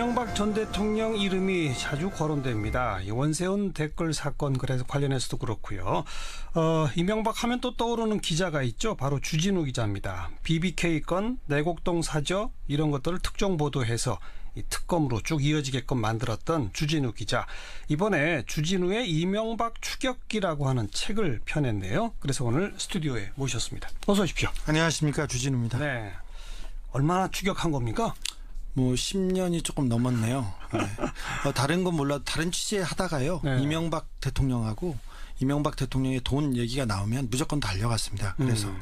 이명박 전 대통령 이름이 자주 거론됩니다. 원세훈 댓글 사건 그래서 관련해서도 그렇고요. 이명박 하면 또 떠오르는 기자가 있죠. 바로 주진우 기자입니다. BBK 건, 내곡동 사저 이런 것들을 특종 보도해서 이 특검으로 쭉 이어지게끔 만들었던 주진우 기자. 이번에 주진우의 이명박 추격기라고 하는 책을 펴냈네요. 그래서 오늘 스튜디오에 모셨습니다. 어서 오십시오. 안녕하십니까, 주진우입니다. 네. 얼마나 추격한 겁니까? 10년이 조금 넘었네요. 네. 다른 건 몰라도 다른 취재 하다가요. 네. 이명박 대통령하고 이명박 대통령의 돈 얘기가 나오면 무조건 달려갔습니다. 그래서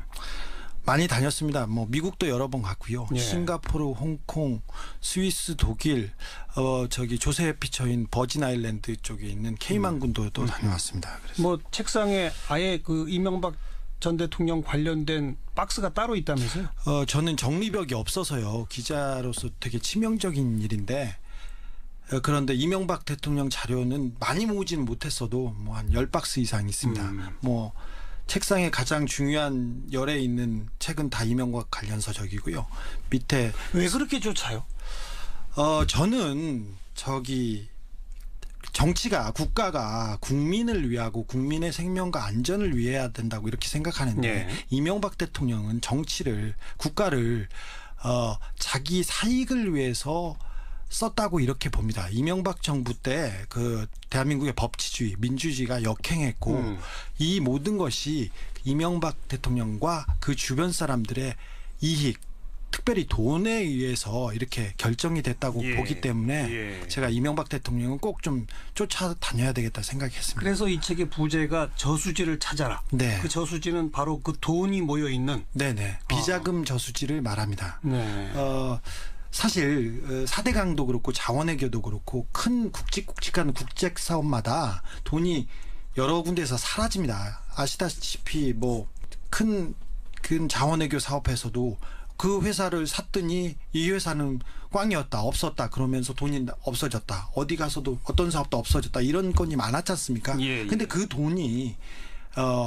많이 다녔습니다. 미국도 여러 번 갔고요. 네. 싱가포르, 홍콩, 스위스, 독일, 조세 피처인 버진 아일랜드 쪽에 있는 케이만군도 또 다녀왔습니다. 그래서. 책상에 아예 그 이명박 전 대통령 관련된 박스가 따로 있다면서요? 저는 정리벽이 없어서요. 기자로서 되게 치명적인 일인데 그런데 이명박 대통령 자료는 많이 모으지는 못했어도 한 10박스 이상 있습니다. 책상에 가장 중요한 열에 있는 책은 다 이명박 관련 서적이고요. 밑에 왜 그렇게 쫓아요? 저는 정치가 국가가 국민을 위하고 국민의 생명과 안전을 위해야 된다고 이렇게 생각하는데 네. 이명박 대통령은 국가를 자기 사익을 위해서 썼다고 이렇게 봅니다. 이명박 정부 때 그 대한민국의 법치주의, 민주주의가 역행했고 이 모든 것이 이명박 대통령과 그 주변 사람들의 이익, 특별히 돈에 의해서 이렇게 결정이 됐다고 보기 때문에 제가 이명박 대통령은 꼭 좀 쫓아다녀야 되겠다 생각했습니다. 그래서 이 책의 부제가 저수지를 찾아라. 네. 그 저수지는 바로 그 돈이 모여있는. 네네. 비자금 저수지를 말합니다. 네. 사실 4대 강도 그렇고 자원외교도 그렇고 큰 굵직굵직한 국제사업마다 돈이 여러 군데에서 사라집니다. 아시다시피 큰 자원외교 사업에서도 그 회사를 샀더니 이 회사는 꽝이었다, 없었다 그러면서 돈이 없어졌다. 어디 가서도 어떤 사업도 없어졌다. 이런 건이 많았지 않습니까? 근데 그 돈이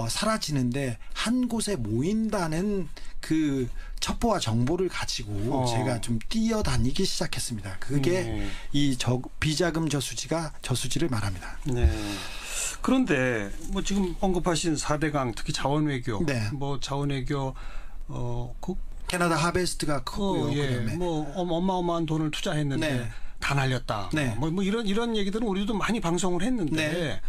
사라지는데 한 곳에 모인다는 그 첩보와 정보를 가지고 제가 좀 뛰어다니기 시작했습니다. 그게 이 비자금 저수지를 말합니다. 네. 그런데 지금 언급하신 4대강 특히 자원외교, 네. 자원외교 캐나다 하베스트가 크고요. 그다음에 어마어마한 돈을 투자했는데 네. 다 날렸다. 네. 이런 얘기들은 우리도 많이 방송을 했는데 네.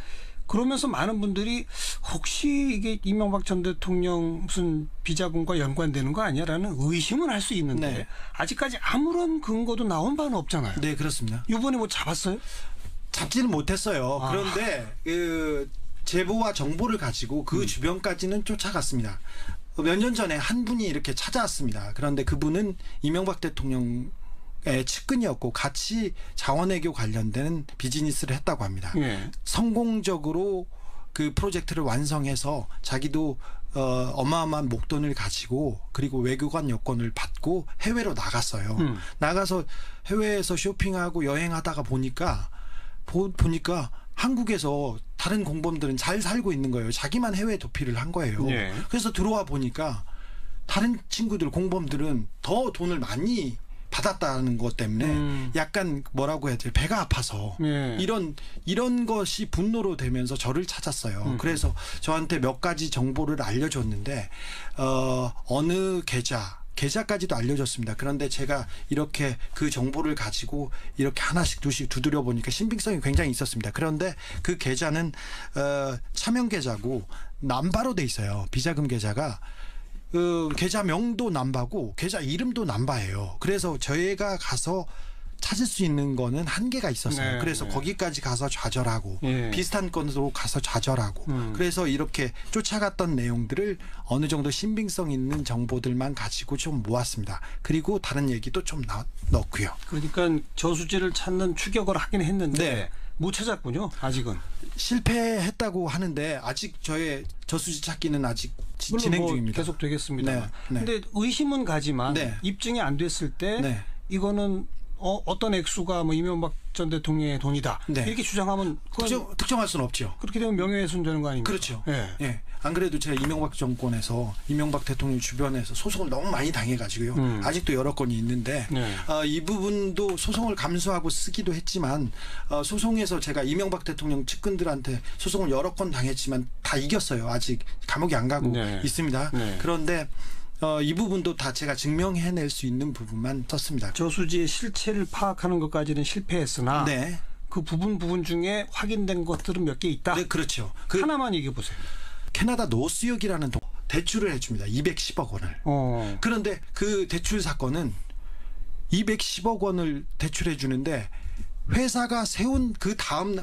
그러면서 많은 분들이 혹시 이게 이명박 전 대통령 무슨 비자금과 연관되는 거 아니야라는 의심을 할 수 있는데 네. 아직까지 아무런 근거도 나온 바는 없잖아요. 네, 그렇습니다. 이번에 잡았어요? 잡지는 못했어요. 그런데 그 제보와 정보를 가지고 그 주변까지는 쫓아갔습니다. 몇 년 전에 한 분이 이렇게 찾아왔습니다. 그런데 그분은 이명박 대통령의 측근이었고 같이 자원외교 관련된 비즈니스를 했다고 합니다. 성공적으로 그 프로젝트를 완성해서 자기도 어마어마한 목돈을 가지고 그리고 외교관 여권을 받고 해외로 나갔어요. 나가서 해외에서 쇼핑하고 여행하다가 보니까 한국에서 다른 공범들은 잘 살고 있는 거예요. 자기만 해외 도피를 한 거예요. 그래서 들어와 보니까 다른 친구들, 공범들은 더 돈을 많이 받았다는 것 때문에 약간 뭐라고 해야 돼요? 배가 아파서 이런 것이 분노로 되면서 저를 찾았어요. 그래서 저한테 몇 가지 정보를 알려줬는데 어느 계좌까지도 알려줬습니다. 그런데 제가 이렇게 그 정보를 가지고 이렇게 하나씩 둘씩 두드려 보니까 신빙성이 굉장히 있었습니다. 그런데 그 계좌는 차명 계좌고 남바로 돼 있어요. 비자금 계좌가. 계좌명도 남바고 계좌 이름도 남바예요. 그래서 저희가 가서 찾을 수 있는 거는 한계가 있었어요. 그래서 거기까지 가서 좌절하고 비슷한 건으로 가서 좌절하고 그래서 이렇게 쫓아갔던 내용들을 어느 정도 신빙성 있는 정보들만 가지고 좀 모았습니다. 그리고 다른 얘기도 좀 넣고요. 그러니까 저수지를 찾는 추격을 하긴 했는데 못 찾았군요. 아직은. 실패했다고 하는데 아직 저의 저수지 찾기는 아직 진행 중입니다. 계속 되겠습니다. 근데 의심은 가지만 입증이 안 됐을 때 이거는 어떤 액수가 뭐 이명박 전 대통령의 돈이다. 네. 이렇게 주장하면 특정할 수는 없죠. 그렇게 되면 명예훼손 되는 거 아닙니까? 그렇죠. 예. 예. 안 그래도 제가 이명박 정권에서 이명박 대통령 주변에서 소송을 너무 많이 당해가지고요. 아직도 여러 건이 있는데 네. 이 부분도 소송을 감수하고 쓰기도 했지만 소송에서 제가 이명박 대통령 측근들한테 소송을 여러 건 당했지만 다 이겼어요. 아직 감옥에 안 가고 네. 있습니다. 네. 그런데 이 부분도 다 제가 증명해낼 수 있는 부분만 썼습니다. 저수지의 실체를 파악하는 것까지는 실패했으나 네. 그 부분 중에 확인된 것들은 몇 개 있다. 네, 그렇죠. 하나만 얘기해 보세요. 캐나다 노스역이라는 대출을 해줍니다. 210억 원을. 그런데 그 대출 사건은 210억 원을 대출해 주는데 회사를 세운 그 다음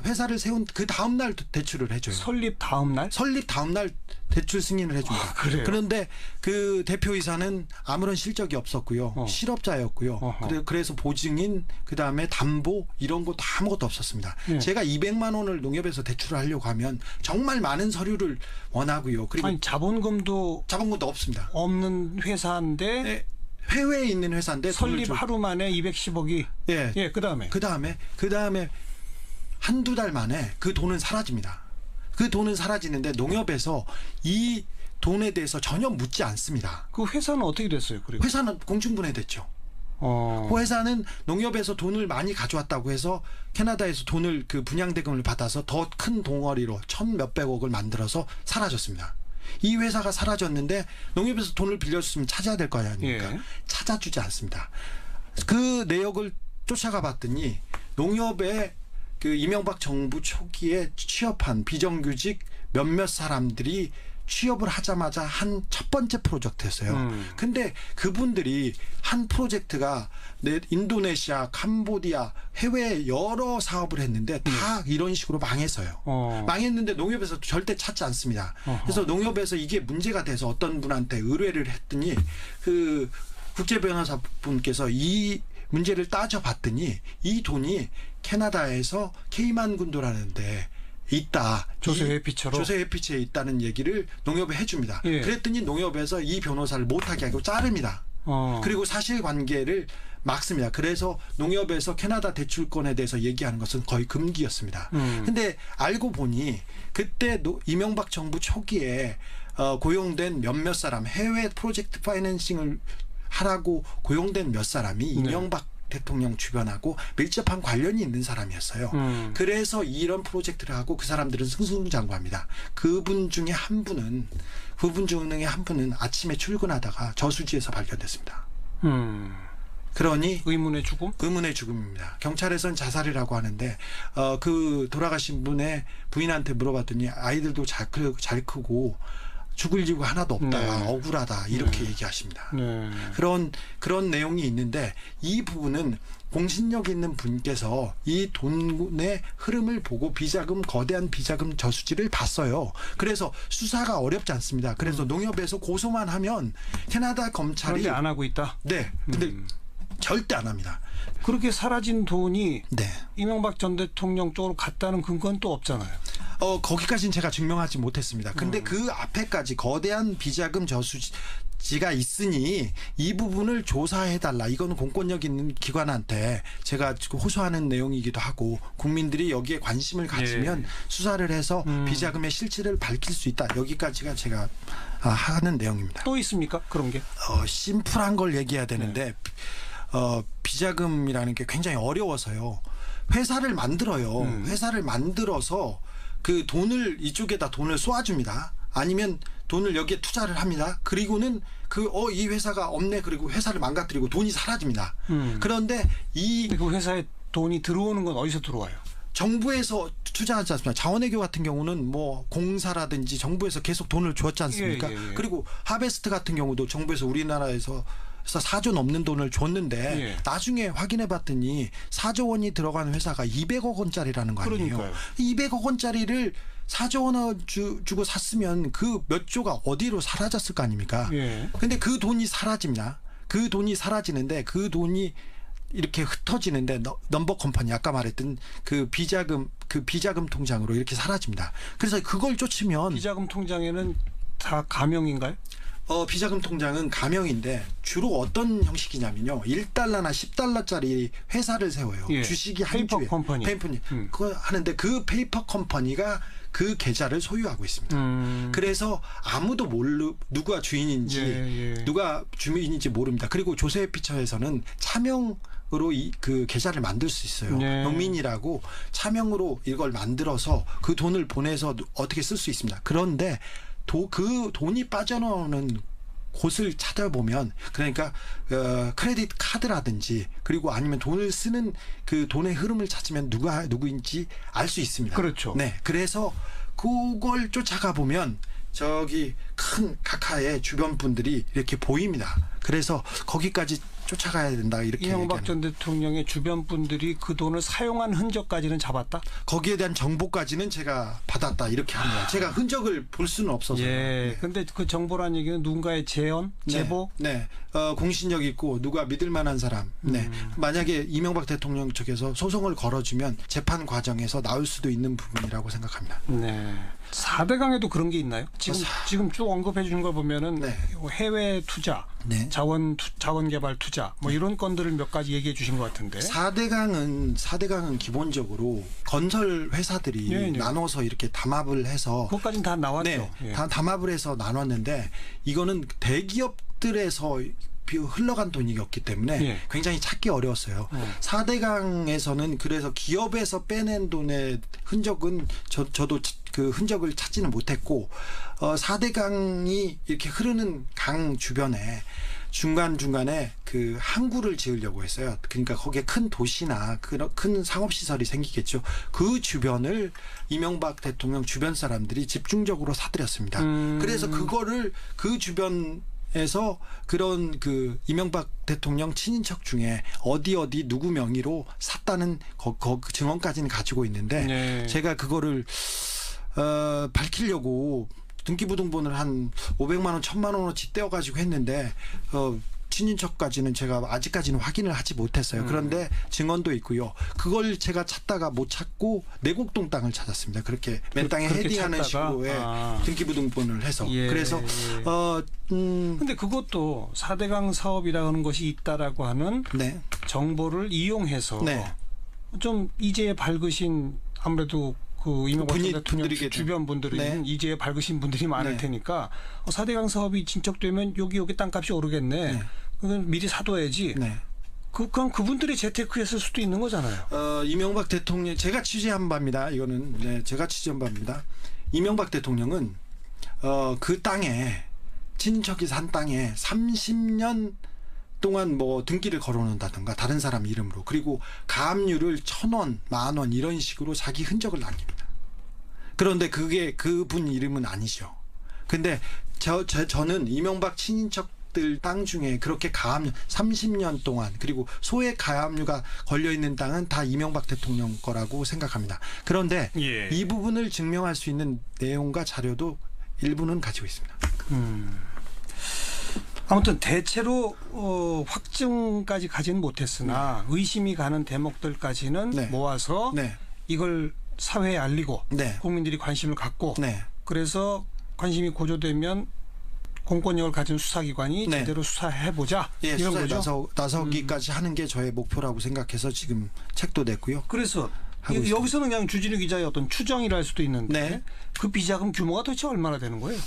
날 대출을 해줘요. 설립 다음 날? 설립 다음 날 대출 승인을 해줍니다. 그래요? 그런데 그 대표이사는 아무런 실적이 없었고요. 실업자였고요. 그래서 보증인, 그 다음에 담보 이런 거 다 아무것도 없었습니다. 제가 200만 원을 농협에서 대출을 하려고 하면 정말 많은 서류를 원하고요. 그리고 아니 자본금도 없습니다. 없는 회사인데 네, 해외에 있는 회사인데 설립 하루 만에 210억이 예. 그다음에 한두 달 만에 그 돈은 사라집니다. 그 돈은 사라지는데 농협에서 이 돈에 대해서 전혀 묻지 않습니다. 그 회사는 어떻게 됐어요? 그리고 회사는 공중분해됐죠. 그 회사는 농협에서 돈을 많이 가져왔다고 해서 캐나다에서 돈을 그 분양대금을 받아서 더 큰 덩어리로 1,몇백억을 만들어서 사라졌습니다. 이 회사가 사라졌는데 농협에서 돈을 빌려줬으면 찾아야 될 거 아닙니까? 예. 찾아주지 않습니다. 그 내역을 쫓아가 봤더니 농협에 그 이명박 정부 초기에 취업한 비정규직 몇몇 사람들이 취업을 하자마자 한 첫 번째 프로젝트였어요. 근데 그분들이 한 프로젝트가 인도네시아, 캄보디아, 해외에 여러 사업을 했는데 다 이런 식으로 망했어요. 망했는데 농협에서 절대 찾지 않습니다. 그래서 농협에서 이게 문제가 돼서 어떤 분한테 의뢰를 했더니 그 국제변호사분께서 이 문제를 따져봤더니 이 돈이 캐나다에서 케이만 군도라는데 있다. 조세 회피처럼? 조세 회피처에 있다는 얘기를 농협에 해줍니다. 예. 그랬더니 농협에서 이 변호사를 못하게 하고 자릅니다. 그리고 사실관계를 막습니다. 그래서 농협에서 캐나다 대출권에 대해서 얘기하는 것은 거의 금기였습니다. 근데 알고 보니 그때 이명박 정부 초기에 고용된 몇몇 사람, 해외 프로젝트 파이낸싱을 하라고 고용된 몇 사람이 이명박 대통령 주변하고 밀접한 관련이 있는 사람이었어요. 그래서 이런 프로젝트를 하고 그 사람들은 승승장구합니다. 그분 중에 한 분은 아침에 출근하다가 저수지에서 발견됐습니다. 그러니 의문의 죽음? 의문의 죽음입니다. 경찰에서는 자살이라고 하는데 그 돌아가신 분의 부인한테 물어봤더니 아이들도 잘 크고 죽을 이유가 하나도 없다. 억울하다. 이렇게 얘기하십니다. 그런 내용이 있는데 이 부분은 공신력 있는 분께서 이 돈의 흐름을 보고 거대한 비자금 저수지를 봤어요. 그래서 수사가 어렵지 않습니다. 그래서 농협에서 고소만 하면 캐나다 검찰이 그런데 안 하고 있다? 네. 근데 절대 안 합니다. 그렇게 사라진 돈이 이명박 전 대통령 쪽으로 갔다는 근거는 또 없잖아요. 거기까지는 제가 증명하지 못했습니다. 근데 그 앞에까지 거대한 비자금 저수지가 있으니 이 부분을 조사해달라. 이거는 공권력 있는 기관한테 제가 호소하는 내용이기도 하고 국민들이 여기에 관심을 가지면 수사를 해서 비자금의 실체를 밝힐 수 있다. 여기까지가 제가 하는 내용입니다. 또 있습니까? 그런 게? 심플한 걸 얘기해야 되는데 비자금이라는 게 굉장히 어려워서요. 회사를 만들어요. 회사를 만들어서 그 이쪽에다 돈을 쏘아줍니다. 아니면 돈을 여기에 투자를 합니다. 그리고는 이 회사가 없네. 그리고 회사를 망가뜨리고 돈이 사라집니다. 그런데 그 회사에 돈이 들어오는 건 어디서 들어와요? 정부에서 투자하지 않습니까? 자원외교 같은 경우는 뭐 공사라든지 정부에서 계속 돈을 줬지 않습니까? 그리고 하베스트 같은 경우도 정부에서 우리나라에서 4조 넘는 돈을 줬는데 나중에 확인해 봤더니 4조 원이 들어간 회사가 200억 원짜리라는 거 아니에요. 그러니까요. 200억 원짜리를 4조 원을 주고 샀으면 그 몇 조가 어디로 사라졌을 거 아닙니까? 근데 그 돈이 사라집니다. 그 돈이 사라지는데 그 돈이 이렇게 흩어지는데 넘버 컴퍼니 아까 말했던 그 비자금 통장으로 이렇게 사라집니다. 그래서 그걸 쫓으면 비자금 통장에는 다 가명인가요? 비자금 통장은 가명인데 주로 어떤 형식이냐면요. 1달러나 10달러짜리 회사를 세워요. 예. 주식이 한 페이퍼 주에. 컴퍼니. 그거 하는데 그 페이퍼 컴퍼니가 그 계좌를 소유하고 있습니다. 그래서 아무도 누가 주인인지 누가 주민인지 모릅니다. 그리고 조세회 피처에서는 차명으로 그 계좌를 만들 수 있어요. 농민이라고 차명으로 이걸 만들어서 그 돈을 보내서 어떻게 쓸 수 있습니다. 그런데 그 돈이 빠져나오는 곳을 찾아보면 그러니까 크레딧 카드라든지 그리고 아니면 돈을 쓰는 그 돈의 흐름을 찾으면 누구인지 알 수 있습니다. 그렇죠. 네, 그래서 그걸 쫓아가 보면 저기 큰 카카의 주변 분들이 이렇게 보입니다. 그래서 거기까지 쫓아가야 된다 이렇게 이명박 전 대통령의 주변 분들이 그 돈을 사용한 흔적까지는 잡았다? 거기에 대한 정보까지는 제가 받았다 이렇게 합니다. 제가 흔적을 볼 수는 없어서. 예. 근데 그 정보란 얘기는 누군가의 재연, 제보? 네. 공신력 있고 누가 믿을 만한 사람. 네. 만약에 이명박 대통령 측에서 소송을 걸어주면 재판 과정에서 나올 수도 있는 부분이라고 생각합니다. 네. 4대강에도 그런 게 있나요? 지금 쭉 언급해 주는 걸 보면은 해외 투자, 자원 개발 투자 뭐 이런 건들을 몇 가지 얘기해 주신 것 같은데. 4대강은 기본적으로 건설 회사들이 나눠서 이렇게 담합을 해서 그것까지는 다 나왔죠. 다 담합을 해서 나눴는데 이거는 대기업들에서 흘러간 돈이었기 때문에 굉장히 찾기 어려웠어요. 4대강에서는 그래서 기업에서 빼낸 돈의 흔적은 저도 그 흔적을 찾지는 못했고 4대강이 이렇게 흐르는 강 주변에 중간중간에 그 항구를 지으려고 했어요. 그러니까 거기에 큰 도시나 큰 상업시설이 생기겠죠. 그 주변을 이명박 대통령 주변 사람들이 집중적으로 사들였습니다. 그래서 그거를 그 주변에서 그런 그 이명박 대통령 친인척 중에 어디 누구 명의로 샀다는 그 증언까지는 가지고 있는데 제가 그거를 밝히려고 등기부등본을 한 500만 원, 1000만 원어치 떼어가지고 했는데 친인척까지는 제가 아직까지는 확인을 하지 못했어요. 그런데 증언도 있고요. 그걸 제가 찾다가 못 찾고 내곡동 땅을 찾았습니다. 그렇게 맨 땅에 헤딩하는 식으로 등기부등본을 해서. 그래서 근데 그것도 4대강 사업이라는 것이 있다라고 하는 정보를 이용해서 좀 이제 밝으신 아무래도 그 이명박 전 대통령 주변 분들은 이제 밝으신 분들이 많을 테니까 4대강 사업이 진척되면 여기 땅값이 오르겠네. 그건 미리 사둬야지. 그럼 그분들이 재테크했을 수도 있는 거잖아요. 이명박 대통령 제가 취재한 바입니다. 이거는 제가 취재한 바입니다. 이명박 대통령은 그 땅에 친척이 산 땅에 30년 동안 뭐 등기를 걸어놓는다든가 다른 사람 이름으로 그리고 가압류를 1,000원, 10,000원 이런 식으로 자기 흔적을 남깁니다. 그런데 그게 그분 이름은 아니죠. 근데 저는 이명박 친인척들 땅 중에 그렇게 가압류 30년 동안 그리고 소액 가압류가 걸려있는 땅은 다 이명박 대통령 거라고 생각합니다. 그런데 이 부분을 증명할 수 있는 내용과 자료도 일부는 가지고 있습니다. 아무튼 대체로 확증까지 가지는 못했으나 의심이 가는 대목들까지는 모아서 이걸 사회에 알리고 국민들이 관심을 갖고 그래서 관심이 고조되면 공권력을 가진 수사기관이 제대로 수사해보자 이런 거죠. 나서기까지 하는 게 저의 목표라고 생각해서 지금 책도 냈고요. 그래서 여기서는 그냥 주진우 기자의 어떤 추정이라 할 수도 있는데 그 비자금 규모가 도대체 얼마나 되는 거예요?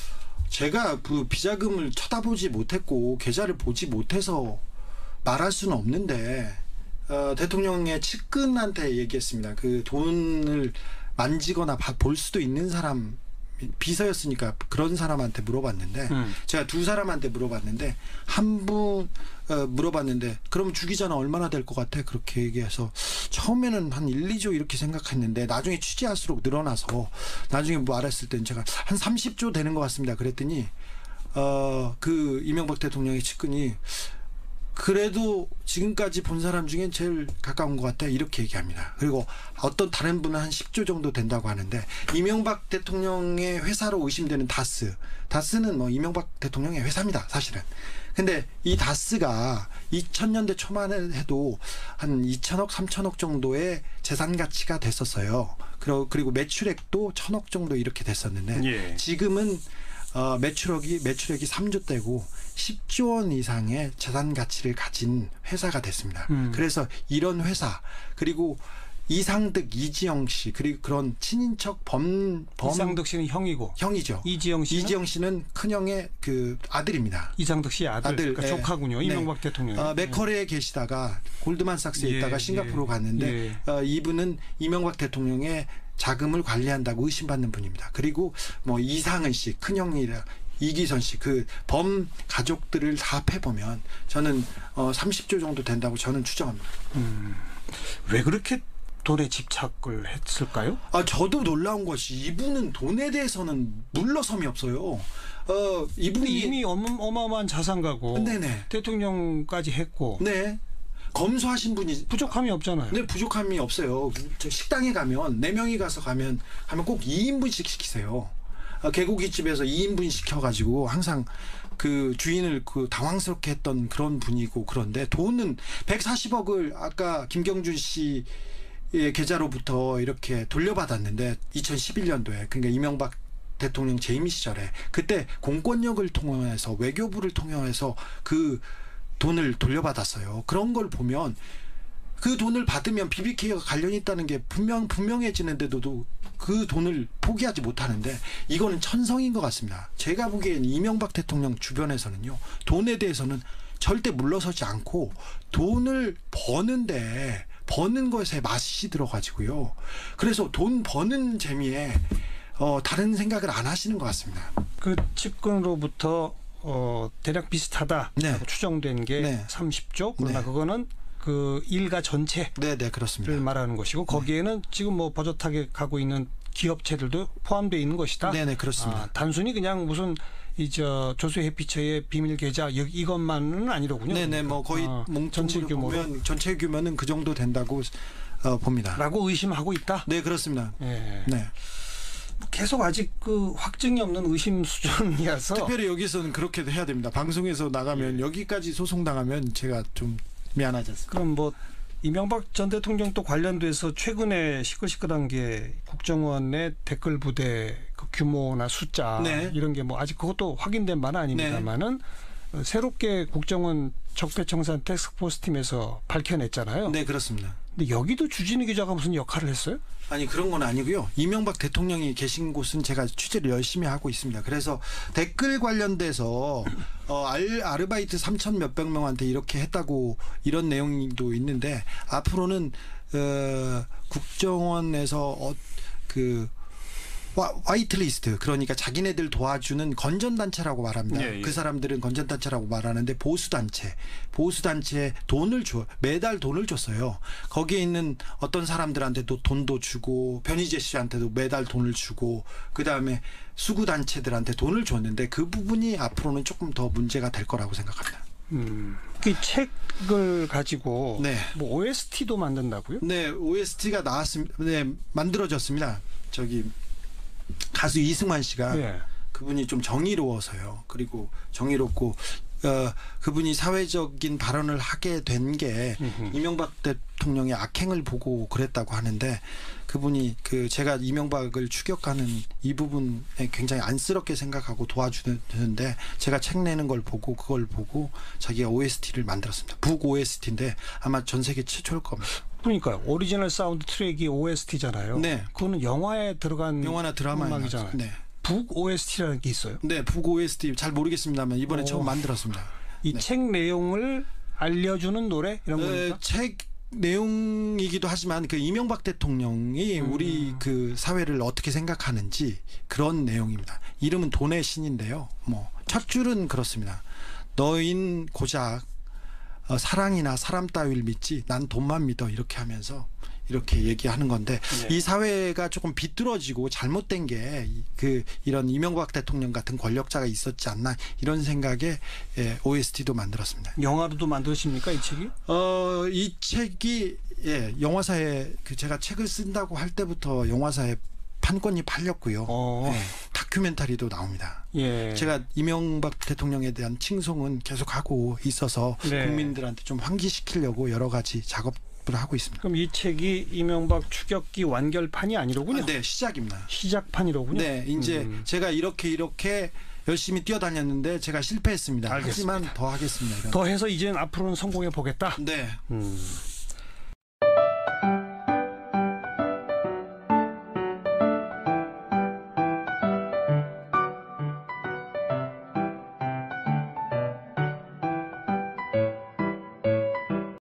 제가 그 비자금을 쳐다보지 못했고 계좌를 보지 못해서 말할 수는 없는데 대통령의 측근한테 얘기했습니다. 그 돈을 만지거나 볼 수도 있는 사람 비서였으니까 그런 사람한테 물어봤는데 제가 두 사람한테 물어봤는데 한 분 물어봤는데 그럼 주기 전에 얼마나 될 것 같아? 그렇게 얘기해서 처음에는 한 1, 2조 이렇게 생각했는데 나중에 취재할수록 늘어나서 나중에 말했을 때는 제가 한 30조 되는 것 같습니다. 그랬더니 그 이명박 대통령의 측근이 그래도 지금까지 본 사람 중엔 제일 가까운 것 같아 이렇게 얘기합니다. 그리고 어떤 다른 분은 한 10조 정도 된다고 하는데 이명박 대통령의 회사로 의심되는 다스는 뭐 이명박 대통령의 회사입니다 사실은. 근데 이 다스가 2000년대 초반에 해도 한 2천억 3천억 정도의 재산 가치가 됐었어요. 그리고 매출액도 1,000억 정도 이렇게 됐었는데 지금은 매출액이 3조 대고 10조 원 이상의 자산 가치를 가진 회사가 됐습니다. 그래서 이런 회사 그리고 이상득, 이지영 씨 그리고 그런 친인척 이상득 씨는 형이죠. 이지영 씨는 큰형의 그 아들입니다. 이상득 씨의 아들. 그러니까 예. 조카군요. 네. 이명박 대통령. 맥커리에 계시다가 골드만삭스에 있다가 싱가포르로 갔는데 이분은 이명박 대통령의 자금을 관리한다고 의심받는 분입니다. 그리고 뭐 이상은 씨, 큰형이라 이기선 씨, 그 범 가족들을 다 합해보면 저는 30조 정도 된다고 저는 추정합니다. 왜 그렇게 돈에 집착을 했을까요? 저도 놀라운 것이 이분은 돈에 대해서는 물러섬이 없어요. 이분이 이미 어마어마한 자산가고 네네. 대통령까지 했고 네. 검소하신 분이 부족함이 없잖아요. 네, 부족함이 없어요. 저 식당에 가면 4명이 하면 꼭 2인분씩 시키세요. 개고기집에서 2인분 시켜가지고 항상 그 주인을 그 당황스럽게 했던 그런 분이고 그런데 돈은 140억을 아까 김경준 씨의 계좌로부터 이렇게 돌려받았는데 2011년도에 그러니까 이명박 대통령 재임 시절에 그때 공권력을 통해서 외교부를 통해서 그 돈을 돌려받았어요. 그런 걸 보면 그 돈을 받으면 BBK가 관련이 있다는 게 분명해지는데도 그 돈을 포기하지 못하는데 이거는 천성인 것 같습니다. 제가 보기엔 이명박 대통령 주변에서는요. 돈에 대해서는 절대 물러서지 않고 돈을 버는 것에 맛이 들어가지고요. 그래서 돈 버는 재미에 다른 생각을 안 하시는 것 같습니다. 그 측근으로부터 대략 비슷하다 네. 추정된 게 네. 30조 그러나 네. 그거는 그 일가 전체를 네, 그렇습니다. 말하는 것이고 거기에는 지금 뭐 버젓하게 가고 있는 기업체들도 포함되어 있는 것이다. 네, 그렇습니다. 단순히 그냥 무슨 조수해피처의 비밀 계좌 이것만은 아니로군요. 네네, 뭐 거의 전체 규모로 전체 규모는 그 정도 된다고 봅니다. 라고 의심하고 있다. 네, 그렇습니다. 예. 네. 계속 아직 그 확증이 없는 의심 수준이어서 특별히 여기서는 그렇게 해야 됩니다. 방송에서 나가면 여기까지 소송당하면 제가 좀 미안하지 않습니까? 그럼 뭐 이명박 전 대통령 또 관련돼서 최근에 시끌시끌한 게 국정원의 댓글 부대 그 규모나 숫자 네. 이런 게 뭐 아직 그것도 확인된 바는 아닙니다만은 새롭게 국정원 적폐청산 태스크포스 팀에서 밝혀냈잖아요. 네, 그렇습니다. 근데 여기도 주진우 기자가 무슨 역할을 했어요? 아니 그런 건 아니고요. 이명박 대통령이 계신 곳은 제가 취재를 열심히 하고 있습니다. 그래서 댓글 관련돼서 아르바이트 3천 몇백 명한테 이렇게 했다고 이런 내용도 있는데 앞으로는 국정원에서 그 화이트리스트 그러니까 자기네들 도와주는 건전단체라고 말합니다. 예, 예. 그 사람들은 건전단체라고 말하는데 보수단체에 매달 돈을 줬어요. 거기에 있는 어떤 사람들한테도 돈도 주고 변희재 씨한테도 매달 돈을 주고 그다음에 수구단체들한테 돈을 줬는데 그 부분이 앞으로는 조금 더 문제가 될 거라고 생각합니다. 그 책을 가지고 네. 뭐 OST도 만든다고요? 네, OST가 나왔습니다. 네, 만들어졌습니다. 가수 이승환 씨가 그분이 좀 정의로워서요. 그리고 정의롭고 그분이 사회적인 발언을 하게 된 게 이명박 대통령의 악행을 보고 그랬다고 하는데 그분이 제가 이명박을 추격하는 이 부분에 굉장히 안쓰럽게 생각하고 도와주는데 제가 책 내는 걸 보고 그걸 보고 자기가 OST를 만들었습니다. 북 OST인데 아마 전 세계 최초일 겁니다. 그러니까요. 오리지널 사운드 트랙이 OST잖아요. 네. 그거는 영화에 들어간 영화나 드라마에 음악이잖아요. 네. 북 OST라는 게 있어요. 네, 북 OST 잘 모르겠습니다만 이번에 처음 만들었습니다. 이 책 내용을 알려주는 노래 이런 겁니까? 책 내용이기도 하지만 그 이명박 대통령이 우리 그 사회를 어떻게 생각하는지 그런 내용입니다. 이름은 돈의 신인데요. 뭐 첫 줄은 그렇습니다. 너인 고작 사랑이나 사람 따위를 믿지 난 돈만 믿어 이렇게 하면서 이렇게 얘기하는 건데 이 사회가 조금 비뚤어지고 잘못된 게 이런 이명박 대통령 같은 권력자가 있었지 않나 이런 생각에 OST도 만들었습니다. 영화로도 만드십니까 이 책이? 이 책이 영화사에 제가 책을 쓴다고 할 때부터 영화사에 판권이 팔렸고요. 다큐멘터리도 나옵니다. 제가 이명박 대통령에 대한 칭송은 계속하고 있어서 국민들한테 좀 환기시키려고 여러 가지 작업을 하고 있습니다. 그럼 이 책이 이명박 추격기 완결판이 아니로군요? 네, 시작입니다. 시작판이로군요? 네, 이제 제가 이렇게 열심히 뛰어다녔는데 제가 실패했습니다. 알겠습니다. 하지만 더 하겠습니다. 더 해서 이제는 앞으로는 성공해 보겠다. 네.